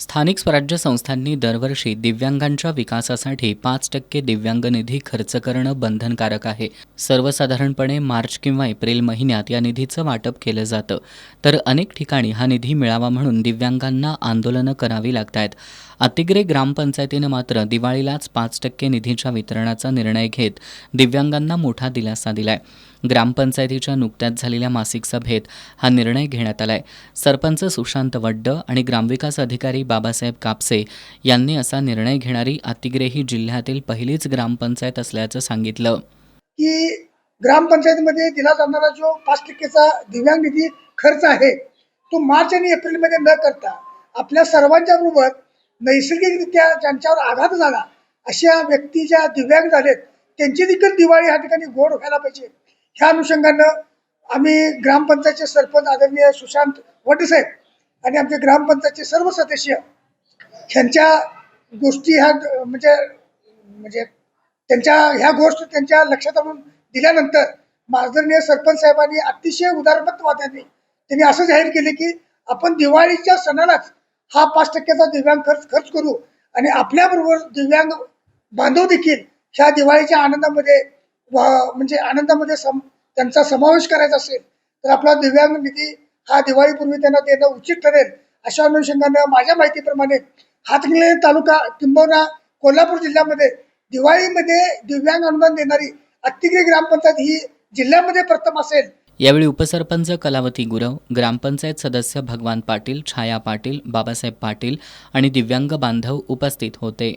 स्थानिक स्वराज्य संस्थांनी दरवर्षी दिव्यांगांच्या विकासासाठी 5% दिव्यांग निधी खर्च करणं बंधनकारक आहे. सर्वसाधारणपणे मार्च किंवा एप्रिल महिन्यात या निधीचं वाटप केलं जातं, तर अनेक ठिकाणी हा निधी मिळावा म्हणून दिव्यांगांना आंदोलनं करावी लागतायत. आतिग्रे ग्रामपंचायतीनं मात्र दिवाळीलाच 5% निधीच्या वितरणाचा निर्णय घेत दिव्यांगांना मोठा दिलासा दिलाय. ग्रामपंचायतीच्या नुकत्याच झालेल्या मासिक सभेत हा निर्णय घेण्यात आलाय. सरपंच सुशांत वड्ड आणि ग्रामविकास अधिकारी बाबासाहेब कापसे यांनी असा निर्णय घेणारी आतिग्रे ही जिल्ह्यातील पहिलीच ग्रामपंचायत असल्याचं सांगितलं. की ग्रामपंचायतीमध्ये दिला जाणारा जो 5%चा दिव्यांग निधी खर्च आहे तो मार्च आणि एप्रिलमध्ये न करता आपल्या सर्वांच्या बरोबर नैसर्गिकरित्या ज्यांच्यावर आघात झाला अशा व्यक्ती ज्या दिव्यांग झालेत त्यांची देखील दिवाळी ह्या ठिकाणी गोड व्हायला पाहिजे. ह्या अनुषंगानं आम्ही ग्रामपंचायतचे सरपंच आदरणीय सुशांत वड्डेसाहेब आणि आमचे ग्रामपंचायतचे सर्व सदस्य ह्यांच्या गोष्टी ह्या म्हणजे त्यांच्या ह्या गोष्टी त्यांच्या लक्षात आणून दिल्यानंतर आदरणीय सरपंच साहेबांनी अतिशय उदारमतवाद्यांनी त्यांनी असं जाहीर केले की आपण दिवाळीच्या सणालाच हा 5%चा दिव्यांग खर्च करू आणि आपल्याबरोबर दिव्यांग बांधव देखील ह्या दिवाळीच्या आनंदामध्ये त्यांचा समावेश करायचा असेल तर आपला दिव्यांग निधी हा दिवाळीपूर्वी त्यांना देणं उचित ठरेल. अशा अनुषंगानं माझ्या माहितीप्रमाणे हातकणंगले तालुका किंबहुना कोल्हापूर जिल्ह्यामध्ये दिवाळीमध्ये दिव्यांग अनुदान देणारी आतिग्रे ग्रामपंचायत ही जिल्ह्यामध्ये प्रथम असेल. यावेळी उपसरपंच कलावती गुरव, ग्रामपंचायत सदस्य भगवान पाटील, छाया पाटील, बाबासाहेब पाटील आणि दिव्यांग बांधव उपस्थित होते.